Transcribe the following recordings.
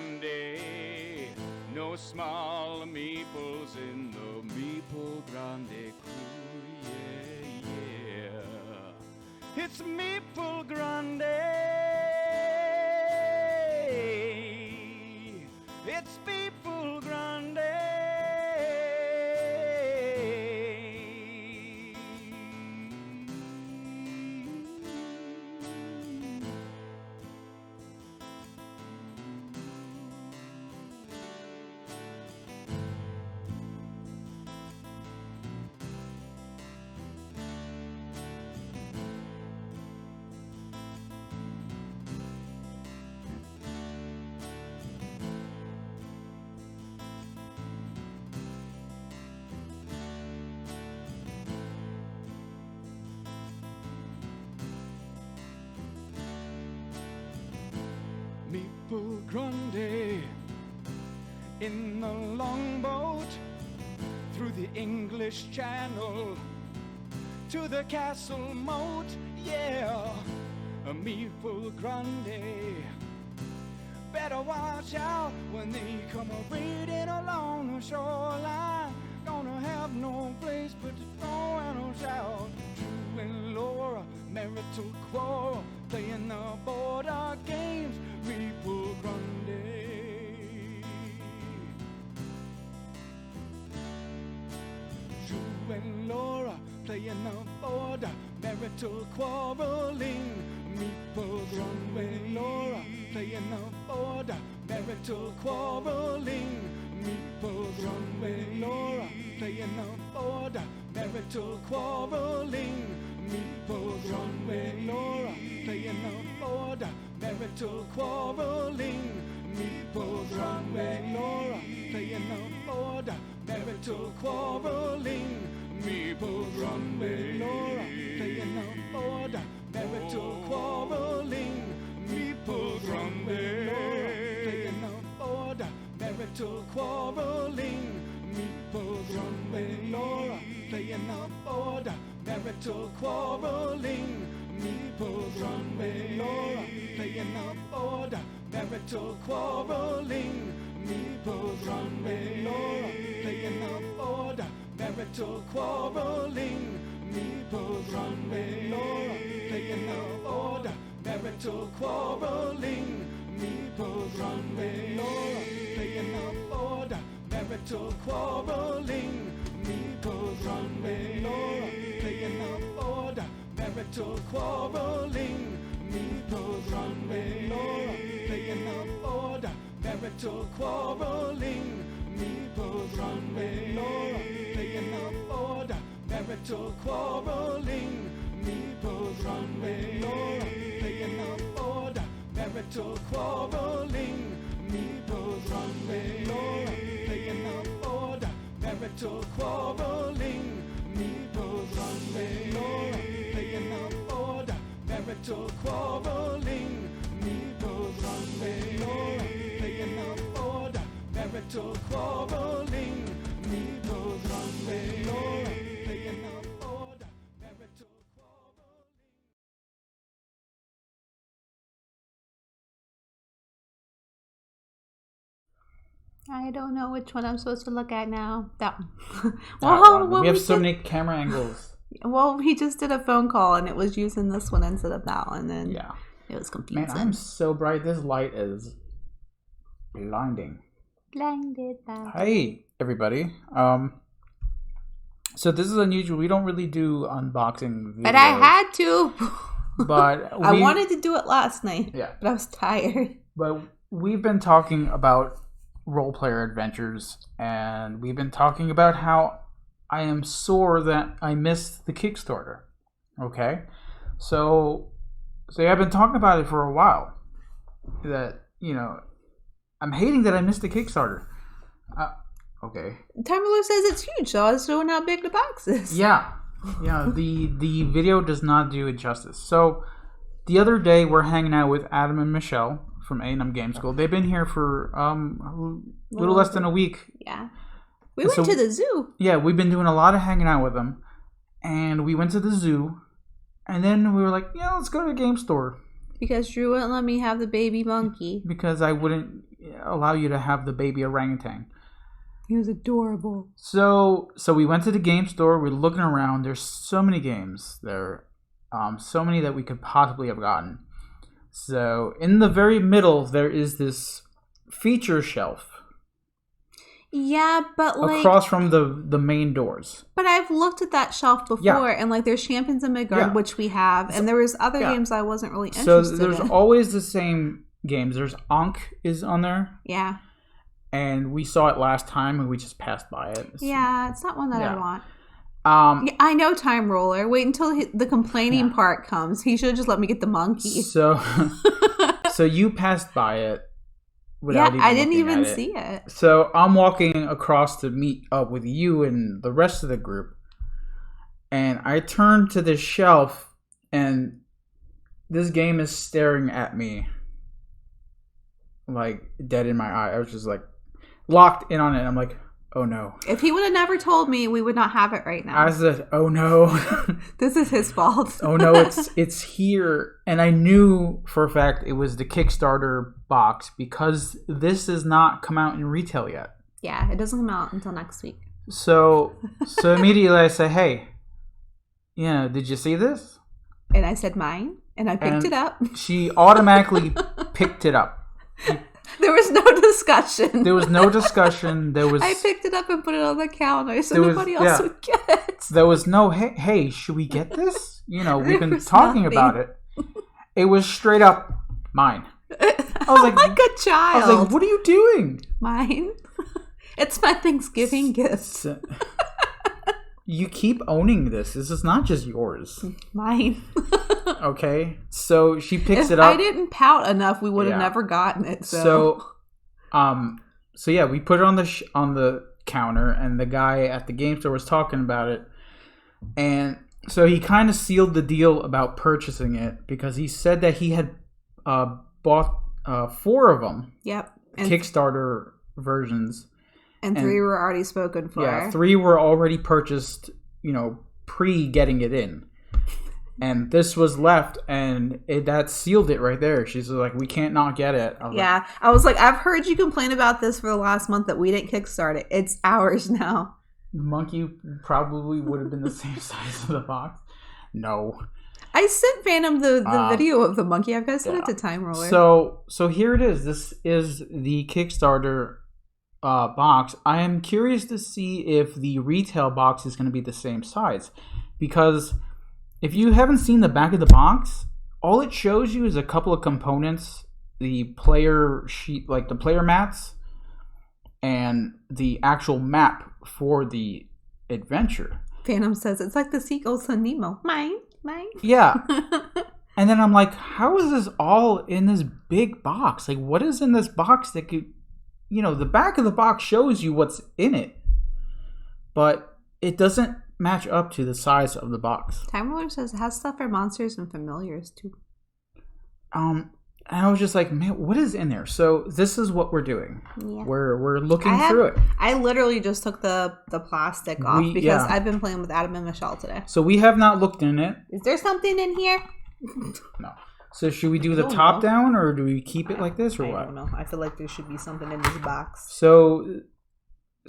Grande. No small meeples in the Meeple Grande crew, yeah, yeah. It's Meeple Grande. It's Meeple Grande. Meeple Grande in the longboat through the English Channel to the castle moat, yeah. A Meeple Grande. Better watch out when they come a-raiding along the shoreline. Gonna have no place but to throw and shout. Drew and Laura, marital quarrel, playing the border games. Meeple Grande. Drew and Laura, playing the border, marital quarreling. Meeple Grande. Laura, playing the border, marital quarreling. Meeple Grande. Laura, playing the border, marital quarreling. Meeple Grande. Laura, playing the border, marital quarreling. Meeple Grande. Laura, playing the border, marital quarreling. Meeple Grande. Laura, playing the border, marital quarreling. Meeple Grande. Laura, playing the border, marital quarreling. Meeple Grande. Laura, playing the border, marital quarreling. Meeple Grande. Laura, playing the border, marital quarreling. Meeple Grande. Laura, playing the border, marital quarreling. Meeple Grande. Laura, playing the border, marital quarreling. Meeple Grande. Laura, playing the border, marital quarreling. Meeple Grande. Laura, playing the border, marital quarreling. Meeple Grande. Laura, playing the border, marital quarreling. Meeple Grande. Laura, playing the border, marital quarreling. Meeple Grande. Laura, playing the border, marital quarreling. Meeple Grande. Laura, playing the border, marital quarreling. Meeple Grande. Laura, playing the border, marital quarreling. Meeple Grande. Laura, playing the border, marital quarreling. Meeple Grande. Laura, playing the border, marital quarreling. I don't know which one I'm supposed to look at now. That one. That one. We have so many camera angles. Well, we just did a phone call and it was using this one instead of that one, and it was confusing. Man, I'm so bright. This light is blinding. Blinded by. Hey, everybody. So this is unusual. We don't really do unboxing videos. But I had to. But I wanted to do it last night. Yeah. But I was tired. But we've been talking about role player adventures, and we've been talking about how I am sore that I missed the Kickstarter. Okay? So I've been talking about it for a while. That, I'm hating that I missed the Kickstarter. Okay. Timberloo says it's huge, so I was showing how big the box is. Yeah. The video does not do it justice. So the other day we're hanging out with Adam and Michelle from A&M Game School. They've been here for a little less than a week. Yeah. We went to the zoo. Yeah, we've been doing a lot of hanging out with them. And we went to the zoo. And then we were like, let's go to the game store. Because Drew wouldn't let me have the baby monkey. Because I wouldn't allow you to have the baby orangutan. He was adorable. So we went to the game store. We're looking around. There's so many games there. So many that we could possibly have gotten. So in the very middle, there is this feature shelf. Yeah, but like across from the main doors. But I've looked at that shelf before, and like there's Champions of Midgard, which we have, and there was other games I wasn't really interested in. So there's always the same games. There's Ankh is on there. Yeah. And we saw it last time, and we just passed by it. Yeah, it's not one that I want. I know Time Roller. Wait until the complaining part comes. He should have just let me get the monkey. So you passed by it. I didn't even see it. So I'm walking across to meet up with you and the rest of the group. And I turn to this shelf, and this game is staring at me. Like, dead in my eye. I was just like, locked in on it. I'm like, oh no. If he would have never told me, we would not have it right now. I said, oh no. This is his fault. Oh no, it's here. And I knew for a fact it was the Kickstarter box because this does not come out in retail yet. Yeah, it doesn't come out until next week. So immediately I say, hey, did you see this? And I said mine, and I picked it up. She automatically picked it up. There was no discussion. I picked it up and put it on the counter so nobody else would get it. There was no, hey, should we get this? We've been talking about it. It was straight up mine. I was like a child. I was like, what are you doing? Mine? It's my Thanksgiving gift. You keep owning this. This is not just yours. Mine. Okay. So she picks it up. If I didn't pout enough, we would have never gotten it. So we put it on the counter, and the guy at the game store was talking about it. And so he kind of sealed the deal about purchasing it because he said that he had bought 4 of them. Yep. Kickstarter versions. And 3 were already spoken for. Yeah, 3 were already purchased, pre getting it in. And this was left, and that sealed it right there. She's like, we can't not get it. I was like, I've heard you complain about this for the last month that we didn't kickstart it. It's ours now. The monkey probably would have been the same size of the box. No. I sent Phantom the video of the monkey. I've got to send it to Time Roller. So here it is. This is the Kickstarter box. I am curious to see if the retail box is going to be the same size, because if you haven't seen the back of the box, all it shows you is a couple of components, the player sheet, like the player mats, and the actual map for the adventure. Phantom says it's like the sequel to Nemo. Mine. Yeah. And then I'm like, how is this all in this big box? Like, what is in this box that could, the back of the box shows you what's in it, but it doesn't match up to the size of the box. Time Roller says it has stuff for monsters and familiars too. And I was just like, man, what is in there? So this is what we're doing. Yeah. We're looking through it. I literally just took the plastic off because I've been playing with Adam and Michelle today. So we have not looked in it. Is there something in here? No. So should we do the top down, or do we keep it like this, or what? I don't know. I feel like there should be something in this box.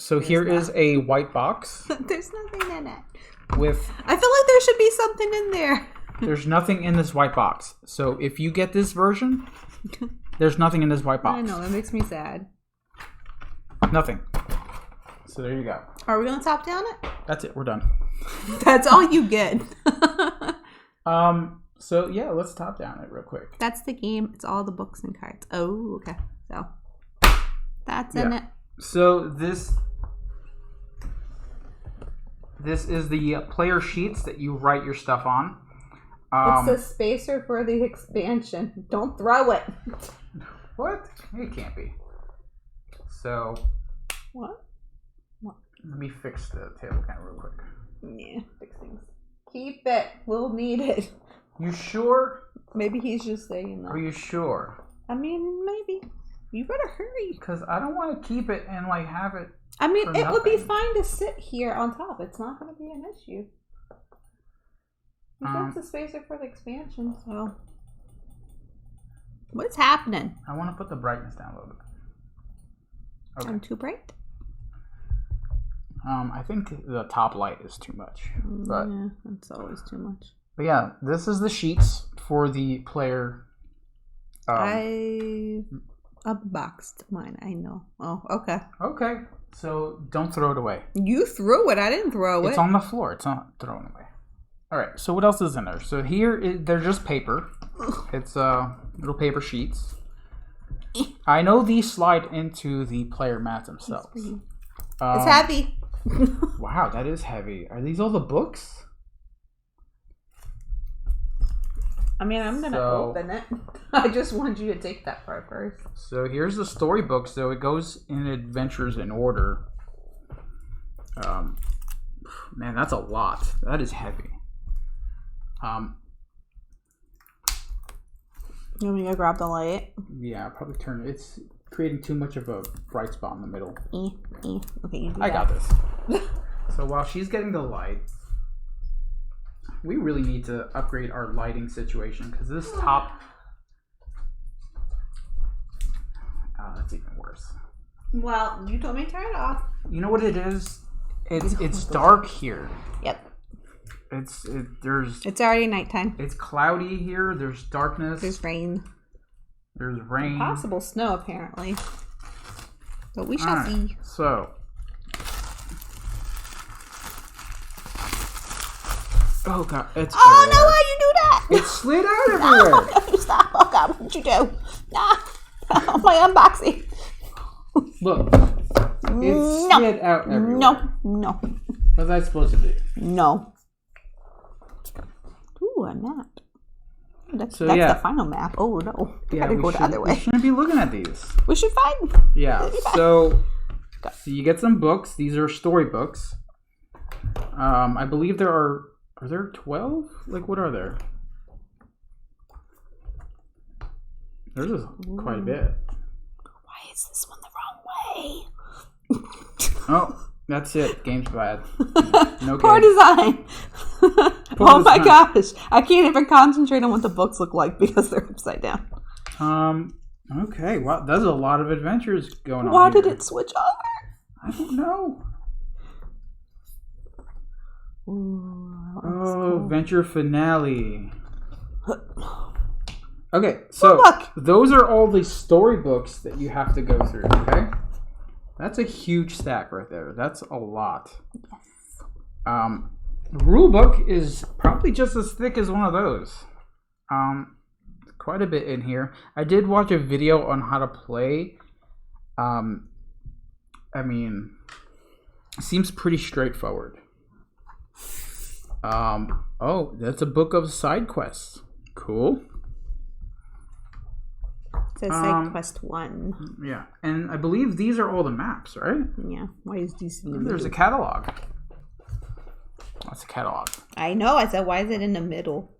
So here is a white box. There's nothing in it. I feel like there should be something in there. There's nothing in this white box. So if you get this version, there's nothing in this white box. I know, that makes me sad. Nothing. So there you go. Are we going to top down it? That's it. We're done. That's all you get. So yeah, let's top down it real quick. That's the game. It's all the books and cards. Oh, okay. So that's in it. So this is the player sheets that you write your stuff on. It's the spacer for the expansion. Don't throw it. What? It can't be. So what? Let me fix the table count real quick. Yeah, fix things. Keep it. We'll need it. You sure? Maybe he's just saying that. Are you sure? I mean, maybe. You better hurry. Because I don't want to keep it and have it. I mean, it would be fine to sit here on top. It's not going to be an issue. You got the spacer for the expansion, so. What's happening? I want to put the brightness down a little bit. Okay. I'm too bright? I think the top light is too much. But, yeah, it's always too much. But yeah, this is the sheets for the player. I unboxed mine. I know. Oh, okay. Okay, so don't throw it away. You threw it. I didn't throw it. It's on the floor. It's not thrown away. All right. So what else is in there? So here, they're just paper. It's little paper sheets. I know these slide into the player mats themselves. It's heavy. Wow, that is heavy. Are these all the books? I mean, I'm going to open it. I just want you to take that part first. So here's the storybook. So it goes in adventures in order. Man, that's a lot. That is heavy. You want me to grab the light? Yeah, I'll probably turn it. It's creating too much of a bright spot in the middle. Okay, you do I got this. So while she's getting the light, we really need to upgrade our lighting situation because this top... Oh, that's even worse. Well, you told me to turn it off. You know what it is? It's dark here. Yep. It's already nighttime. It's cloudy here. There's darkness. There's rain. There's rain. Possible snow, apparently. But we shall see. So. Oh god, it's everywhere. No, why you do that? It slid out everywhere. No, stop. Oh god, what did you do? Nah. My unboxing. Look. It slid out everywhere. No. What's I supposed to do? No. Ooh, a map. That's the final map. Oh no. Yeah, gotta go the other way. We shouldn't be looking at these. We should find. Yeah. So you get some books. These are storybooks. I believe there are there 12? Like, what are there? There's quite a bit. Why is this one the wrong way? Oh, that's it. Game's bad. No Poor game. design. Oh my gosh. I can't even concentrate on what the books look like because they're upside down. Okay. Wow, there's a lot of adventures going on. Why did it switch over? I don't know. Ooh, cool. Adventure finale. Okay, so those are all the storybooks that you have to go through, okay? That's a huge stack right there. That's a lot. Yes. The rule book is probably just as thick as one of those. Quite a bit in here. I did watch a video on how to play. I mean, it seems pretty straightforward. Oh, that's a book of side quests. Cool. It says side quest 1. Yeah, and I believe these are all the maps, right? Yeah. Why is these in the There's middle? a catalog. That's a catalog. I know. I said, why is it in the middle?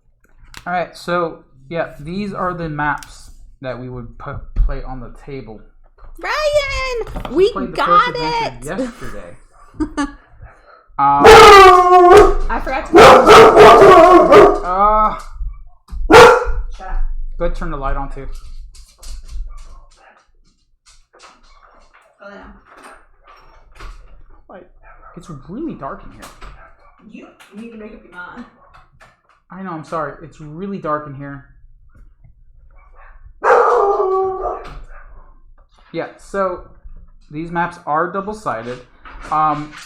All right, so yeah, these are the maps that we would play on the table. Ryan, we got it. Yesterday. I forgot to. Shut up. Go ahead, turn the light on too. Oh, yeah. Like, it's really dark in here. You need to make up your mind. I know. I'm sorry. It's really dark in here. Yeah. So these maps are double-sided.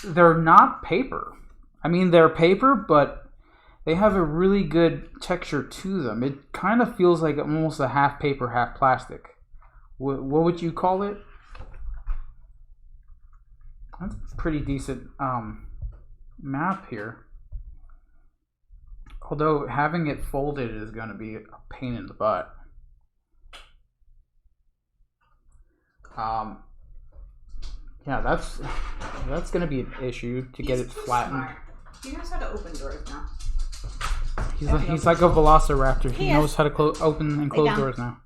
They're not paper. I mean, they're paper, but they have a really good texture to them. It kind of feels like almost a half paper, half plastic. What would you call it? That's a pretty decent map here. Although having it folded is going to be a pain in the butt. Yeah, that's going to be an issue to get it flattened. Smart. He knows how to open doors now. He's like a velociraptor. He knows how to open and close doors now.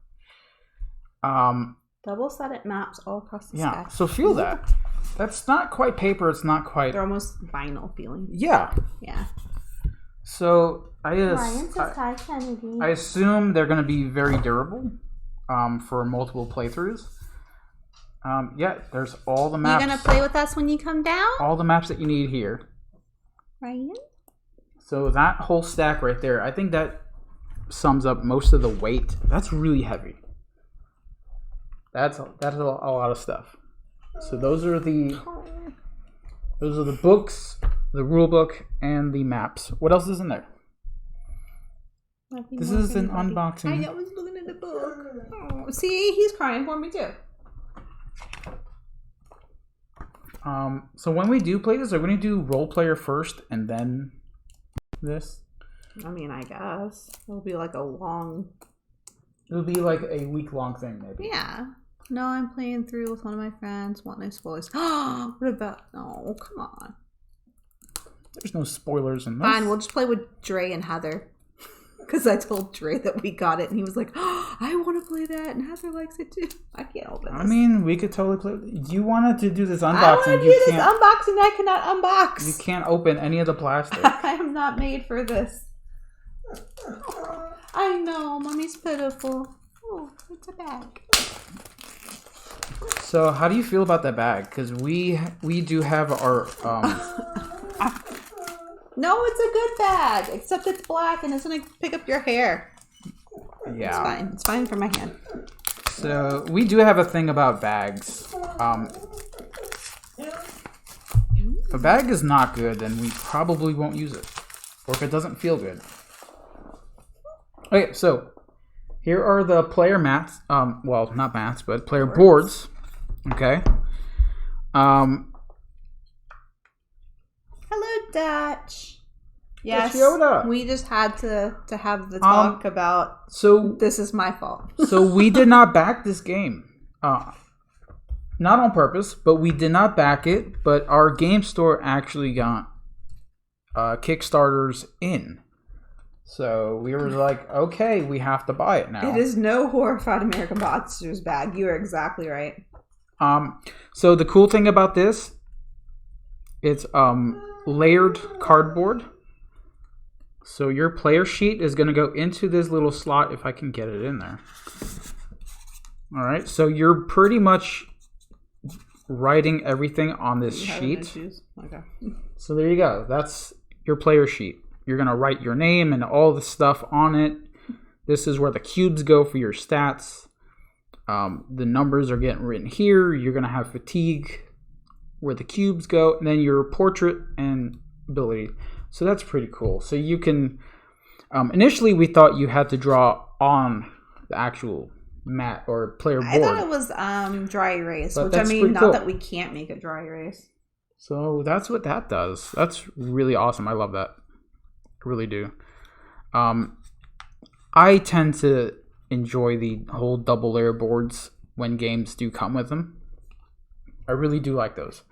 Double-sided maps all across the sky. Yeah, so feel that. That's not quite paper. It's not quite... They're almost vinyl feeling. Yeah. Yeah. So, I Ryan says hi, Kennedy. I assume they're going to be very durable. for multiple playthroughs. Yeah, there's all the maps. You gonna play with us when you come down? All the maps that you need here. Right. So that whole stack right there, I think that sums up most of the weight. That's really heavy. That's a lot of stuff. So those are the books, the rule book, and the maps. What else is in there? This is an unboxing. I was looking at the book. Oh, see, he's crying for me too. So when we do play this, are we going to do role player first and then this? I mean, I guess it'll be like a long. It'll be like a week-long thing, maybe. Yeah. No, I'm playing through with one of my friends. Want no spoilers? What about? No, come on. There's no spoilers in this. Fine, we'll just play with Dre and Heather. Because I told Dre that we got it, and he was like, I want to play that, and Heather likes it too. I can't open this. I mean, we could totally play. You wanted to do this unboxing. I want to do this unboxing. I cannot unbox. You can't open any of the plastic. I am not made for this. I know, Mommy's pitiful. Oh, it's a bag. So, how do you feel about that bag? Because we do have our... No, it's a good bag, except it's black and it's going to pick up your hair. Yeah. It's fine. It's fine for my hand. So, we do have a thing about bags. If a bag is not good, then we probably won't use it. Or if it doesn't feel good. Okay, so here are the player mats. Well, not mats, but player boards. Okay. Hello, Dutch. Yes, Yoda. We just had to have the talk about. So this is my fault. So we did not back this game, not on purpose, but we did not back it. But our game store actually got Kickstarters in, so we were like, okay, we have to buy it now. It is no Horrified American Monsters bag. You are exactly right. So the cool thing about this, it's layered cardboard. So your player sheet is going to go into this little slot if I can get it in there. All right. So you're pretty much writing everything on this sheet. Okay. So there you go. That's your player sheet. You're going to write your name and all the stuff on it. This is where the cubes go for your stats. The numbers are getting written here. You're going to have fatigue where the cubes go, and then your portrait and ability. So that's pretty cool. So you can, initially we thought you had to draw on the actual mat or player board. I thought it was dry erase, but which I mean, not cool. that we can't make it dry erase. So that's what that does. That's really awesome. I love that. I really do. I tend to enjoy the whole double layer boards when games do come with them. I really do like those.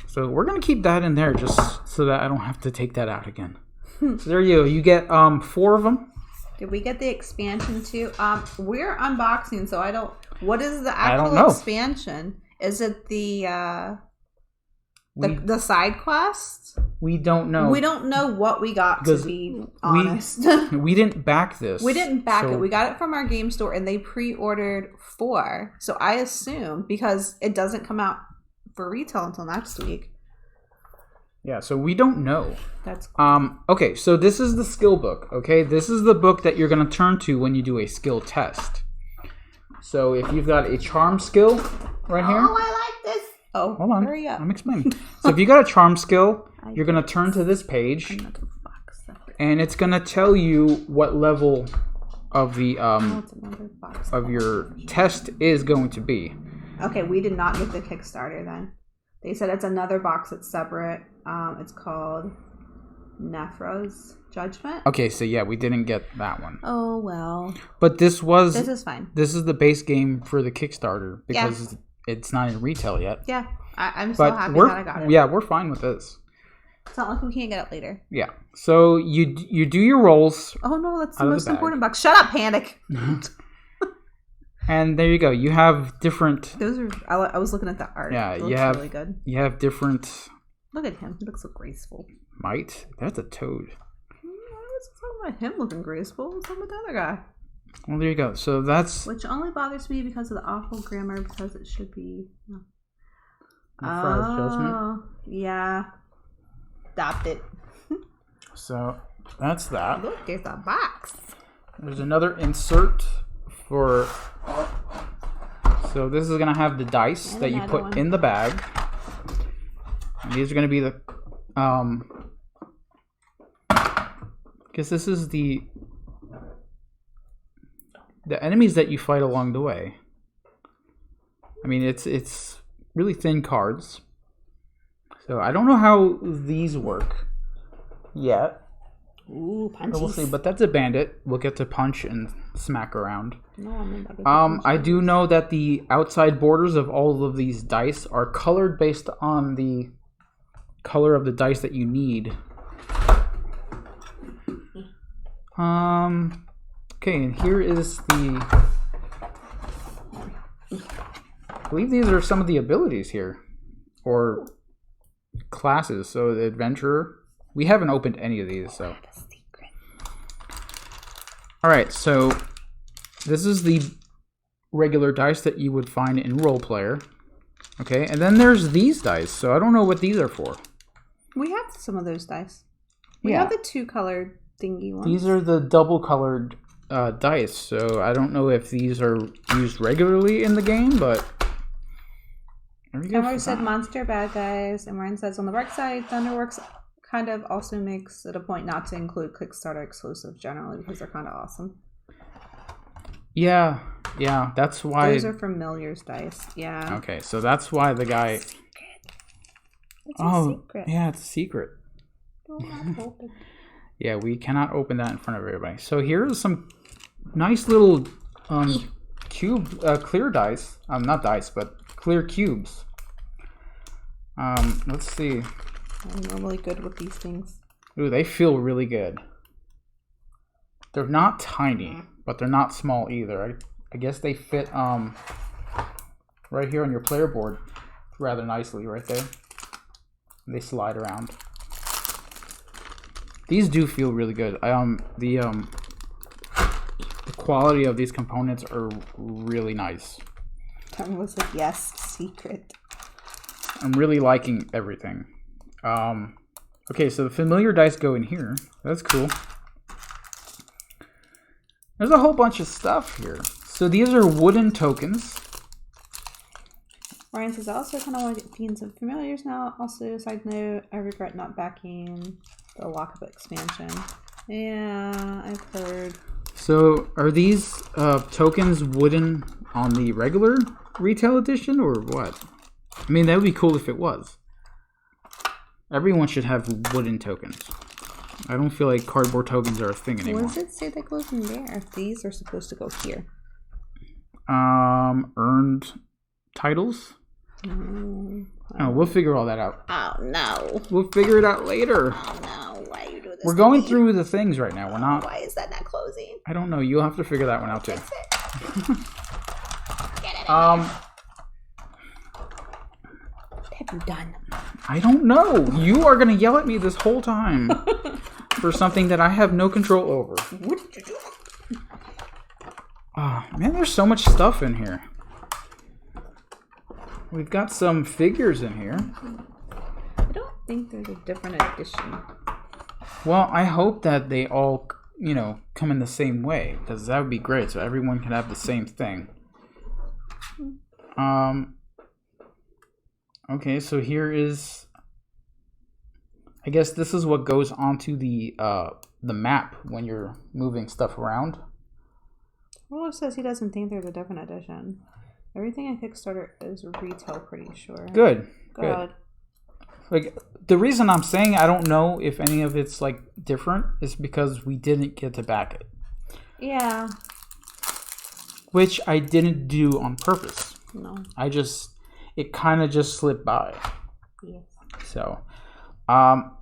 So we're going to keep that in there just so that I don't have to take that out again. So there you go. You get 4 of them. Did we get the expansion too? We're unboxing, so I don't... What is the actual expansion? Is it the side quest? We don't know. We don't know what we got, to be honest. We didn't back this. We didn't back it. We got it from our game store, and they pre-ordered 4. So I assume, because it doesn't come out for retail until next week. Yeah, so we don't know. That's cool. Okay, so this is the skill book, okay? This is the book that you're going to turn to when you do a skill test. So if you've got a charm skill right here. Oh, I like this. Oh, hold on. Hurry up. I'm explaining. So if you got a charm skill, you're going to turn to this page. And it's going to tell you what level of the of your test is going to be. Okay, we did not get the Kickstarter then. They said it's another box that's separate. It's called Nephra's Judgment. Okay, so yeah, we didn't get that one. Oh, well. But this is fine. This is the base game for the Kickstarter because it's not in retail yet. Yeah, I'm so happy that I got it. Yeah, we're fine with this. It's not like we can't get it later. Yeah. So you do your rolls. Oh, no, that's the most important box. Shut up, Panic. And there you go. You have different... Those are... I was looking at the art. Yeah, you have really good. You have different... Look at him. He looks so graceful. Might? That's a toad. I was talking about him looking graceful. What's up with the other guy? Well, there you go. So that's... Which only bothers me because of the awful grammar, because it should be... No. Fry's Judgment. Yeah. Stopped it. So that's that. Look, there's a box. There's another insert for... So this is going to have the dice that you put in the bag. And these are going to be the... Because this is the enemies that you fight along the way. I mean, it's really thin cards. So I don't know how these work yet. Ooh, punches. But we'll see. But that's a bandit. We'll get to punch and smack around. No, I do know that the outside borders of all of these dice are colored based on the color of the dice that you need. Okay, and here is the... I believe these are some of the abilities here. Or classes. So the adventurer. We haven't opened any of these, so... Alright, so this is the regular dice that you would find in Roll Player. Okay, and then there's these dice, so I don't know what these are for. We have some of those dice. We have the 2-colored thingy ones. These are the double-colored dice, so I don't know if these are used regularly in the game, but... Emmer said monster bad guys, and Ryan says on the dark side, Thunderworks kind of also makes it a point not to include Kickstarter exclusives generally because they're kind of awesome. Yeah, that's why... Those are Familiar's dice, yeah. Okay, so that's why the guy... It's a secret. Yeah, it's a secret. Do not open. Yeah, we cannot open that in front of everybody. So here are some nice little clear dice. Not dice, but clear cubes. Let's see. I'm normally good with these things. Ooh, they feel really good. They're not tiny, but they're not small either. I guess they fit right here on your player board rather nicely right there. They slide around. These do feel really good. The quality of these components are really nice. Tom was like, yes, secret. I'm really liking everything. Okay, so the familiar dice go in here. That's cool. There's a whole bunch of stuff here. So these are wooden tokens. Ryan says, I also kind of want to get themes of familiars now. Also, side note, I regret not backing the Lockup expansion. Yeah, I've heard. So are these tokens wooden on the regular retail edition or what? I mean, that would be cool if it was. Everyone should have wooden tokens. I don't feel like cardboard tokens are a thing anymore. What does it say that goes in there? These are supposed to go here. Earned titles? Oh, we'll figure all that out. Oh, no. We'll figure it out later. Oh, no. Why are you doing this? We're going through the things right now. We're not... Why is that not closing? I don't know. You'll have to figure that one out, too. Get it. What have you done? I don't know. You are going to yell at me this whole time for something that I have no control over. What did you do? Oh, man, there's so much stuff in here. We've got some figures in here. I don't think there's a different edition. Well, I hope that they all, come in the same way, because that would be great, so everyone can have the same thing. Okay, so here is... I guess this is what goes onto the map when you're moving stuff around. Roller says he doesn't think there's a different edition. Everything on Kickstarter is retail, pretty sure. Good. Good. The reason I'm saying I don't know if any of it's different is because we didn't get to back it. Yeah. Which I didn't do on purpose. No. It kind of just slipped by. Yes. So,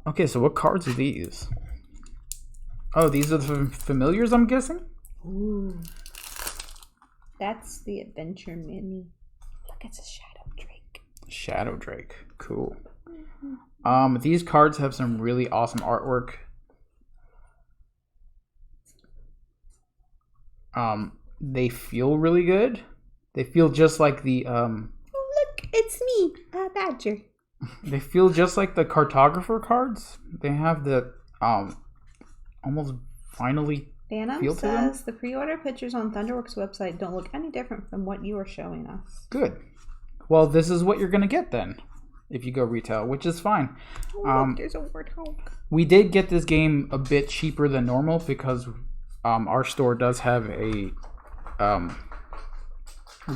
okay, so what cards are these? Oh, these are the familiars, I'm guessing? Ooh. That's the adventure mini. Look, it's a Shadow Drake. Shadow Drake. Cool. These cards have some really awesome artwork. They feel really good. They feel just like the Oh, look, it's me, Badger. They feel just like the cartographer cards. They have the almost finally Phantom feel to them. says the pre-order pictures on Thunderworks website don't look any different from what you are showing us. Good. Well, this is what you're gonna get then, if you go retail, which is fine. Oh, look, there's a warthog. We did get this game a bit cheaper than normal because our store does have a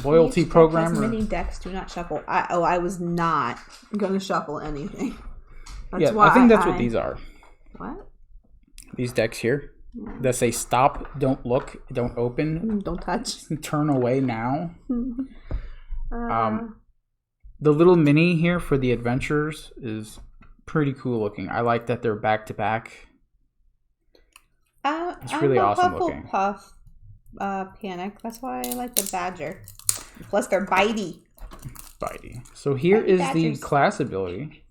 loyalty program. Mini decks do not shuffle. I was not gonna shuffle anything. That's why I think that's what these are. What? These decks here that say stop, don't look, don't open, don't touch, turn away now. The little mini here for the adventures is pretty cool looking. I like that they're back to back. It's really awesome looking. Puff, Panic. That's why I like the Badger. Plus, they're bitey. So here is Badgers. the class ability.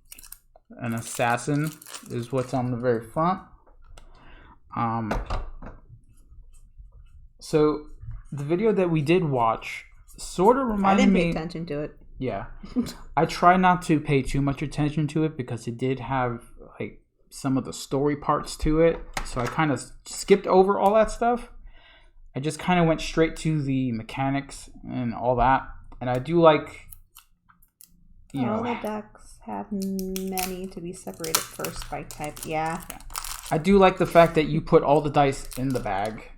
An assassin is what's on the very front. So the video that we did watch sort of reminded me. I didn't pay attention to it. Yeah, I try not to pay too much attention to it because it did have like some of the story parts to it. So I kind of skipped over all that stuff. I just kind of went straight to the mechanics and all that. And I do like, all the decks have many to be separated first by type. Yeah. I do like the fact that you put all the dice in the bag,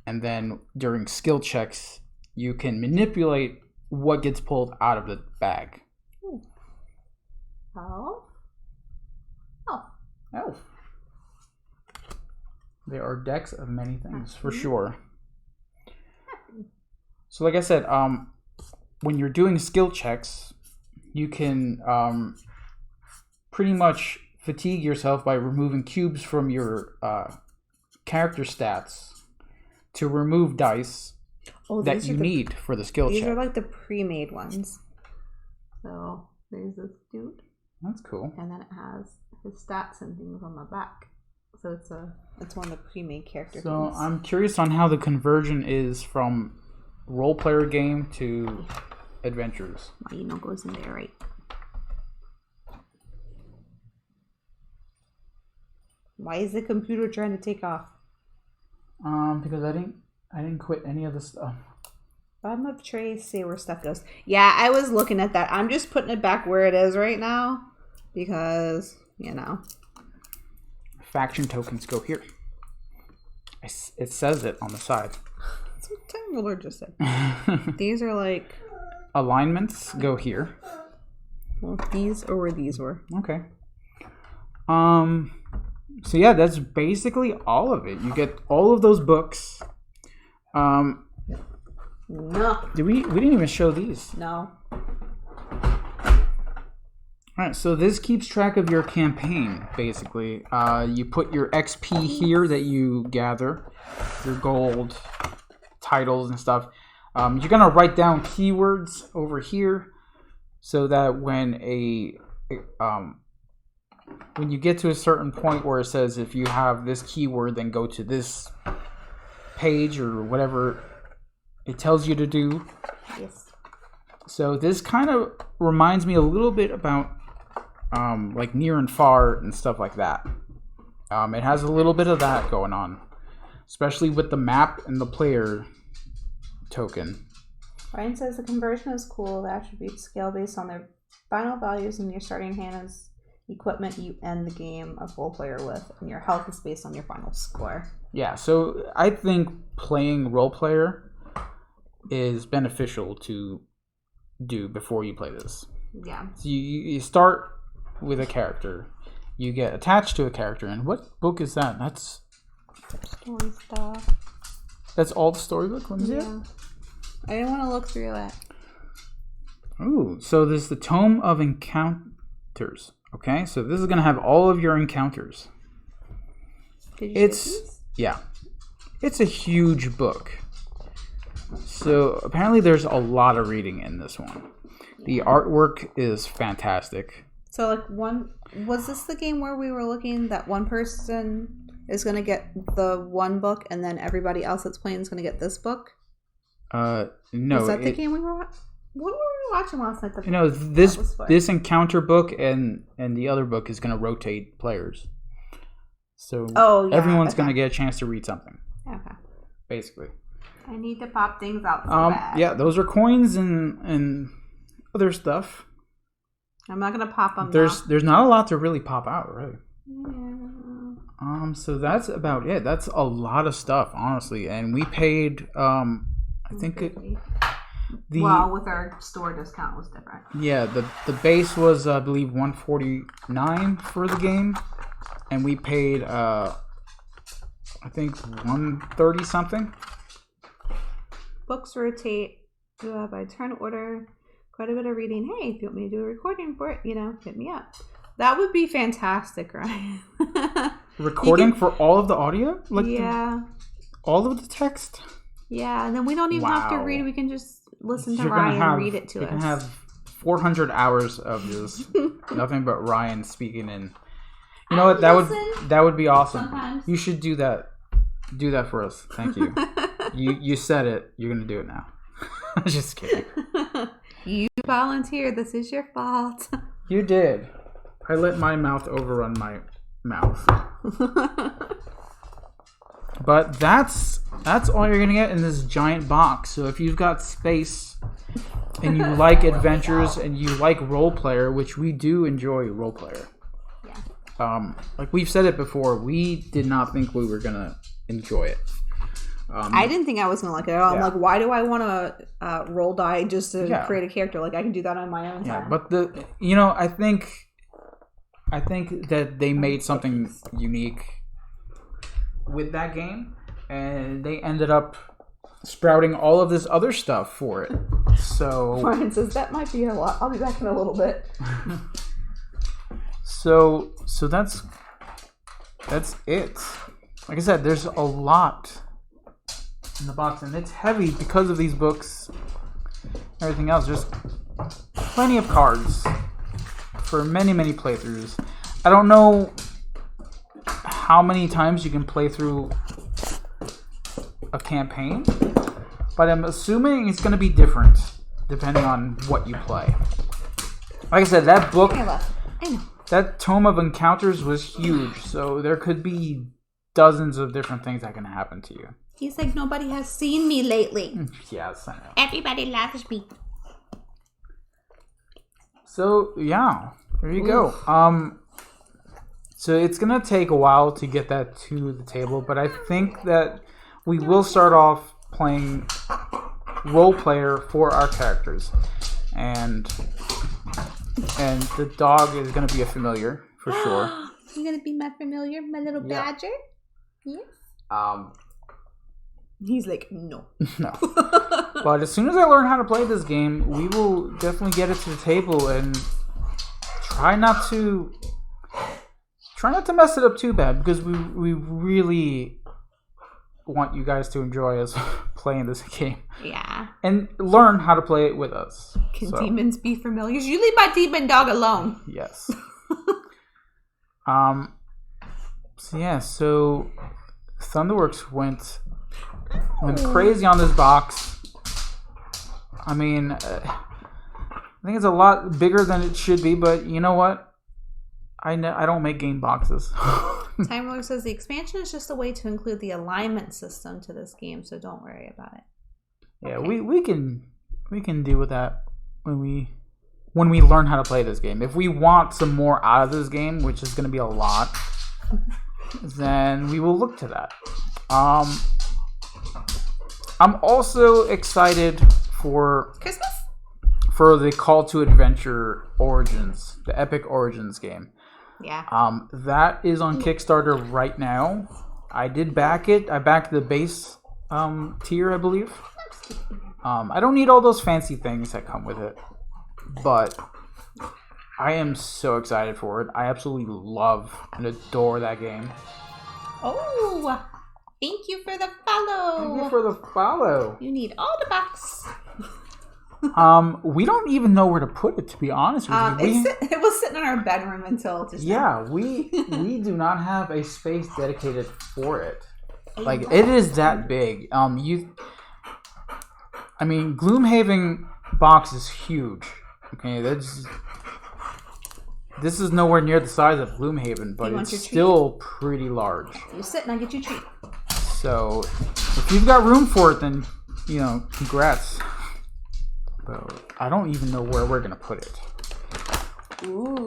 and then during skill checks, you can manipulate what gets pulled out of the bag. Ooh. Oh. There are decks of many things, for sure. So like I said, when you're doing skill checks, you can pretty much fatigue yourself by removing cubes from your character stats to remove dice that you need for the skill check. These are like the pre-made ones. So there's this dude. That's cool. And then it has his stats and things on the back. So it's one of the pre-made character So things. I'm curious on how the conversion is from role player game to adventures. My email goes in there, right? Why is the computer trying to take off? Because I didn't quit any of the stuff. Bottom of tray, say where stuff goes. Yeah, I was looking at that. I'm just putting it back where it is right now because, Faction tokens go here. It says it on the side. That's what Time Ruler just said. These are like... Alignments go here. Well, these are where these were. Okay. So yeah, that's basically all of it. You get all of those books. No. We didn't even show these. No. Alright, so this keeps track of your campaign, basically. You put your XP here that you gather, your gold, titles and stuff. You're going to write down keywords over here so that when you get to a certain point where it says if you have this keyword, then go to this page or whatever it tells you to do. Yes. So this kind of reminds me a little bit about like near and far and stuff like that. It has a little bit of that going on, especially with the map and the player token. Ryan says the conversion is cool. The attributes scale based on their final values in your starting hand as equipment you end the game of role player with, and your health is based on your final score. Yeah, so I think playing role player is beneficial to do before you play this. Yeah. So you start with a character, you get attached to a character, and what book is that? That's story stuff. That's all the storybook. Let me see it. I didn't want to look through that. Ooh, so there's the Tome of Encounters. Okay, so this is gonna have all of your encounters. Did you see this? Yeah, it's a huge book. So apparently there's a lot of reading in this one. The artwork is fantastic. So was this the game where we were looking that one person is going to get the one book, and then everybody else that's playing is going to get this book? No. Is that the game we were watching? What were we watching last night? This encounter book and the other book is going to rotate players. So everyone's going to get a chance to read something. Okay. Basically. I need to pop things out so bad. Yeah, those are coins and other stuff. I'm not going to pop them There's not a lot to really pop out, really. Yeah. So that's about it. That's a lot of stuff, honestly. And we paid, I think with our store discount was different. Yeah, the base was, I believe, $149 for the game. And we paid, I think, $130 something. Books rotate by turn order. Quite a bit of reading. Hey, if you want me to do a recording for it, hit me up. That would be fantastic, Ryan. Recording for all of the audio? Yeah. All of the text? Yeah, and then we don't even have to read. We can just listen to Ryan read it to us. You can have 400 hours of this. Nothing but Ryan speaking in. You know what? That would be awesome. Sometimes. You should do that. Do that for us. Thank you. You said it. You're going to do it now. Just kidding. You volunteered. This is your fault. You did. I let my mouth overrun my mouth. But that's all you're going to get in this giant box. So if you've got space and you like adventures and you like role player, which we do enjoy role player. Yeah. Like we've said it before, we did not think we were going to enjoy it. I didn't think I was going to like it at all. Yeah. I'm like, why do I want to roll die just to create a character? Like I can do that on my own time. Yeah, but I think that they made something unique with that game, and they ended up sprouting all of this other stuff for it. So Ryan says that might be a lot. I'll be back in a little bit. So that's it. Like I said, there's a lot in the box, and it's heavy because of these books. Everything else, just plenty of cards for many playthroughs. I don't know how many times you can play through a campaign, but I'm assuming it's going to be different depending on what you play. Like I said, that book, that Tome of Encounters was huge, so there could be dozens of different things that can happen to you. He's like, nobody has seen me lately. Yes, I know. Everybody loves me. So, yeah, there you go. So it's going to take a while to get that to the table, but I think that we will start off playing role player for our characters. And the dog is going to be a familiar, for sure. You're going to be my familiar, my little badger? Yes. He's like, no. No. But as soon as I learn how to play this game, we will definitely get it to the table and try not to mess it up too bad, because we really want you guys to enjoy us playing this game. Yeah. And learn how to play it with us. Can demons be familiars? You leave my demon dog alone. Yes. So Thunderworks went crazy on this box. I mean, I think it's a lot bigger than it should be, but you know what? I don't make game boxes. Time Lord says the expansion is just a way to include the alignment system to this game, so don't worry about it. Yeah, okay. we can deal with that when we learn how to play this game. If we want some more out of this game, which is going to be a lot, then we will look to that. I'm also excited for Christmas? For the Call to Adventure Origins, the Epic Origins game. Yeah. That is on Kickstarter right now. I did back it. I backed the base tier, I believe. I don't need all those fancy things that come with it, but I am so excited for it. I absolutely love and adore that game. Oh, thank you for the follow. Thank you for the follow. You need all the bucks. We don't even know where to put it, to be honest with you. It was sitting in our bedroom until just now. we do not have a space dedicated for it. Like, it is that big. Gloomhaven box is huge. Okay, this is nowhere near the size of Gloomhaven, but it's still pretty large. You sit and I get you a treat. So, if you've got room for it, then, congrats. But I don't even know where we're going to put it. Ooh,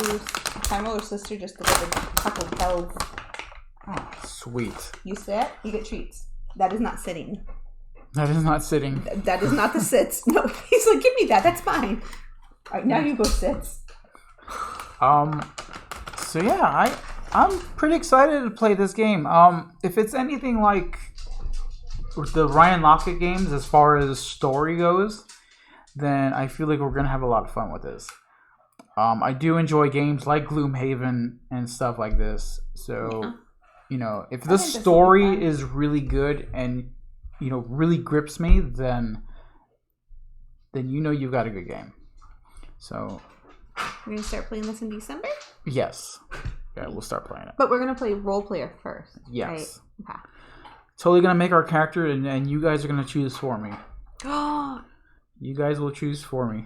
Time Roller's sister just delivered a couple of bells. Oh, sweet. You sit, you get treats. That is not sitting. That is not sitting. That is not the sits. No, he's like, give me that. That's mine. All right, now you go sits. So yeah, I'm pretty excited to play this game. If it's anything like the Ryan Lockett games as far as story goes, then I feel like we're gonna have a lot of fun with this. I do enjoy games like Gloomhaven and stuff like this. So, if the story is really good and really grips me, then you've got a good game. So, we're gonna start playing this in December? Yes. Yeah, we'll start playing it. But we're gonna play role player first. Yes. Right? Okay. Totally gonna make our character, and you guys are gonna choose for me. You guys will choose for me.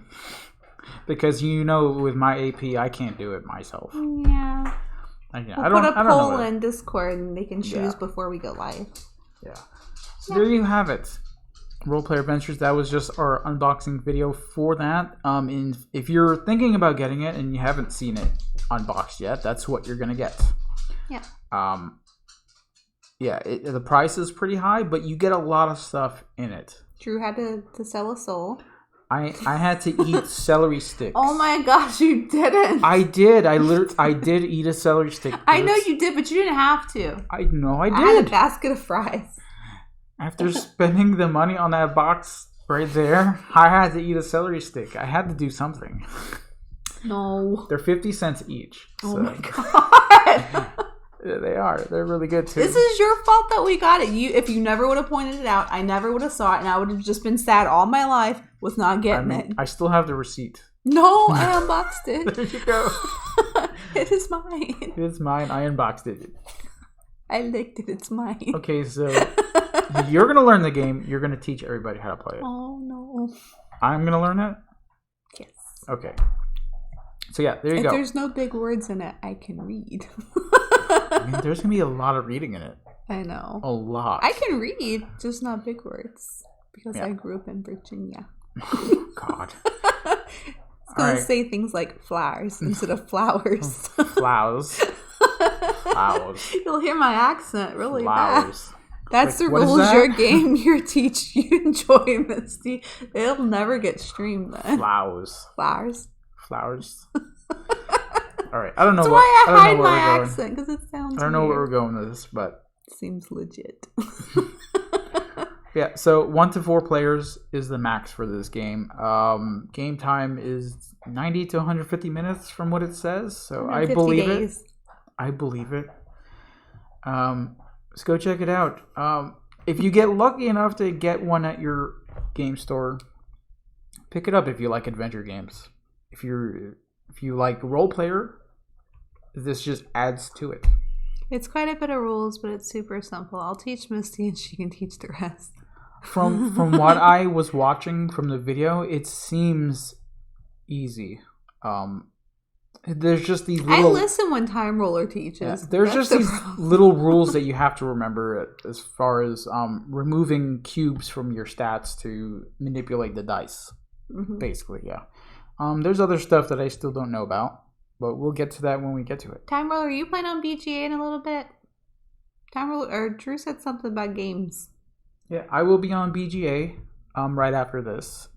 Because with my AP, I can't do it myself. Yeah. We'll put a poll in Discord and they can choose before we go live. Yeah. So there you have it. Roleplay Adventures. That was just our unboxing video for that. If you're thinking about getting it and you haven't seen it unboxed yet, that's what you're gonna get. Yeah. The price is pretty high, but you get a lot of stuff in it. Drew had to sell a soul. I had to eat celery sticks. Oh my gosh, you didn't. I did. I did eat a celery stick. I know you did, but you didn't have to. I know I did. I had a basket of fries. After spending the money on that box right there, I had to eat a celery stick. I had to do something. No. They're 50 cents each. Oh my god. Yeah, they are. They're really good too. This is your fault that we got it. If you never would have pointed it out, I never would have saw it, and I would have just been sad all my life with not getting it. I still have the receipt. No, I unboxed it. There you go. It is mine. It is mine. I unboxed it. I licked it. It's mine. Okay, so you're gonna learn the game. You're gonna teach everybody how to play it. Oh no. I'm gonna learn it. Yes. Okay. So yeah, there you go. If there's no big words in it, I can read. There's gonna be a lot of reading in it. I know. A lot. I can read, just not big words. Because I grew up in Virginia. God. It's gonna say things like flowers instead of flowers. Flowers. Flowers. You'll hear my accent really flowers. Bad. That's the rules your game you enjoy, Misty. It'll never get streamed then. Flowers. Flowers. Flowers. All right. I don't know That's why I hide my going. accent because it sounds. I don't know weird. where we're going with this, but seems legit. Yeah. So 1 to 4 players is the max for this game. Game time is 90 to 150 minutes from what it says. So I believe days. It. I believe it. Let's go check it out. If you get lucky enough to get one at your game store, pick it up if you like adventure games. If you like role player, this just adds to it. It's quite a bit of rules, but it's super simple. I'll teach Misty and she can teach the rest. From what I was watching from the video, it seems easy. There's just these little... I listen when Time Roller teaches. Yeah, there's just these little rules that you have to remember as far as removing cubes from your stats to manipulate the dice. Mm-hmm. Basically, yeah. There's other stuff that I still don't know about, but we'll get to that when we get to it. Time Roller, are you playing on BGA in a little bit? Time Roller, or Drew said something about games. Yeah, I will be on BGA right after this,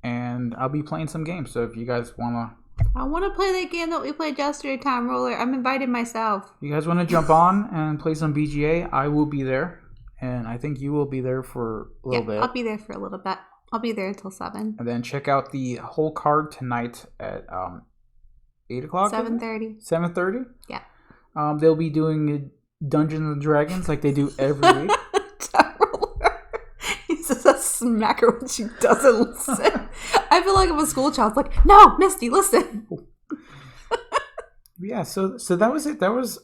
and I'll be playing some games. So if you guys wanna, I want to play that game that we played yesterday, Time Roller. I'm invited myself. You guys want to jump on and play some BGA? I will be there, and I think you will be there for a little bit. I'll be there for a little bit. I'll be there until 7. And then check out the whole card tonight at 8 o'clock? 7:30. 7:30? Yeah. They'll be doing Dungeons and Dragons like they do every week. He says that's smack her when she doesn't listen. I feel like I'm a school child. It's like, no, Misty, listen. Yeah, so that was it. That was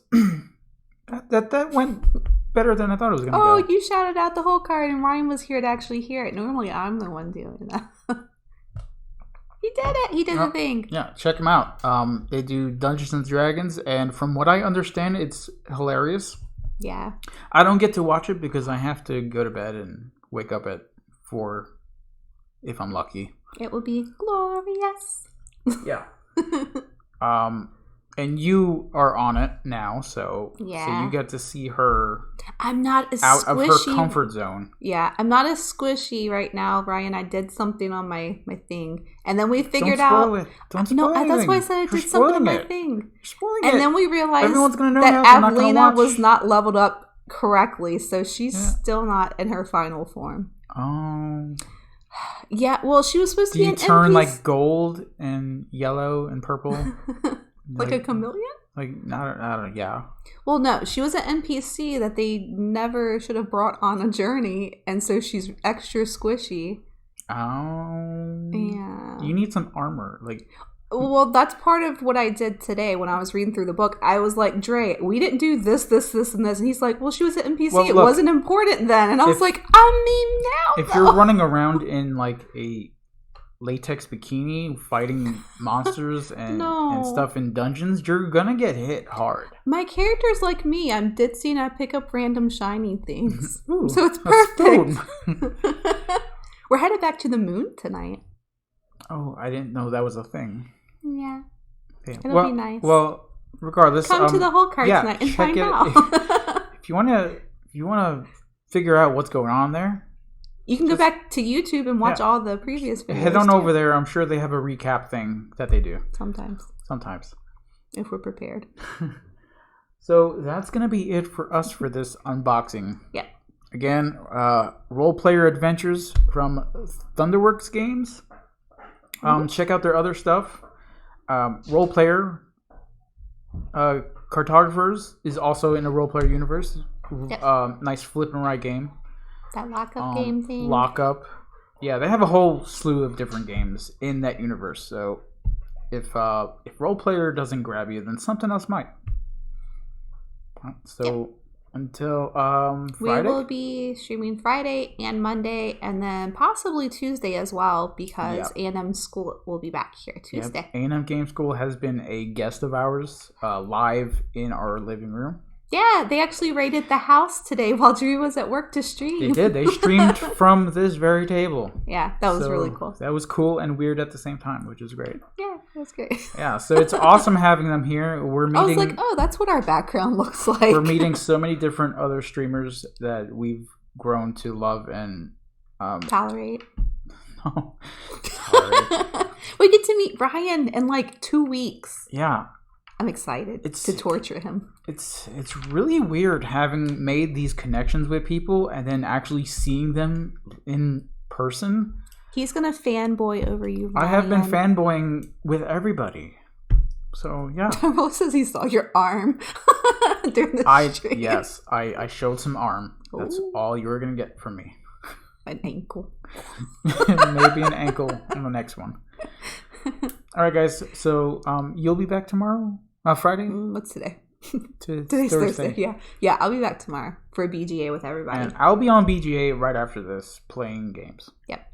that went better than I thought it was going to go. Oh, you shouted out the whole card, and Ryan was here to actually hear it. Normally, I'm the one doing that. He did it. He did the thing. Yeah, check them out. They do Dungeons and Dragons, and from what I understand, it's hilarious. Yeah. I don't get to watch it because I have to go to bed and wake up at 4 if I'm lucky. It will be glorious. Yeah. And you are on it now, so you get to see her. I'm not as out squishy. Of her comfort zone. Yeah, I'm not as squishy right now, Ryan. I did something on my thing, and then we figured out. Don't spoil it. That's why I said I did something on my thing. You're spoiling and it. then we realized that Avelina was not leveled up correctly, so she's still not in her final form. Oh. Yeah, well, she was supposed to be an NPC. Do you turn like gold and yellow and purple? Like a chameleon? Like, I don't, yeah. Well, no, she was an NPC that they never should have brought on a journey, and so she's extra squishy. Oh. Yeah. You need some armor. Well, that's part of what I did today when I was reading through the book. I was like, Dre, we didn't do this, this, and this. And he's like, well, she was an NPC. It wasn't important then. And I was like, I mean, now. If you're running around in like a latex bikini fighting monsters and stuff in dungeons, you're gonna get hit hard. My character's like me. I'm ditzy and I pick up random shiny things. Ooh, so it's perfect. We're headed back to the moon tonight. Oh, I didn't know that was a thing. Yeah. Okay. It'll be nice. Well, regardless, come to the whole card tonight and find out. If you wanna figure out what's going on there, you can go back to YouTube and watch all the previous videos. Head on over there. I'm sure they have a recap thing that they do. Sometimes. If we're prepared. So that's going to be it for us for this unboxing. Yeah. Again, Role Player Adventures from Thunderworks Games. Check out their other stuff. Role Player Cartographers is also in a Role Player universe. Yep. Nice flip and write game. That lockup game thing. Lockup. Yeah, they have a whole slew of different games in that universe. So if Role Player doesn't grab you, then something else might. So until Friday? We will be streaming Friday and Monday, and then possibly Tuesday as well, because A&M School will be back here Tuesday. A&M Game School has been a guest of ours live in our living room. Yeah, they actually raided the house today while Drew was at work to stream. They did. They streamed from this very table. Yeah, that was really cool. That was cool and weird at the same time, which is great. Yeah, it was great. Yeah, so it's awesome having them here. We're meeting. I was like, that's what our background looks like. We're meeting so many different other streamers that we've grown to love and tolerate. No, tolerate. We get to meet Brian in like 2 weeks. Yeah. I'm excited to torture him. It's really weird having made these connections with people and then actually seeing them in person. He's going to fanboy over you, Ryan. I have been fanboying with everybody. So, yeah. Rose says he saw your arm during the stream. Yes, I showed some arm. That's all you're going to get from me. An ankle. Maybe an ankle on the next one. All right, guys. So you'll be back tomorrow? Friday? What's today? Today's Thursday. Yeah, I'll be back tomorrow for BGA with everybody. And I'll be on BGA right after this playing games. Yep.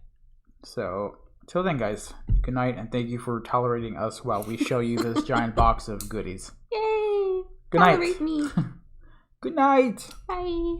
So till then, guys, good night, and thank you for tolerating us while we show you this giant box of goodies. Yay! Good night. Tolerate me. Good night. Bye.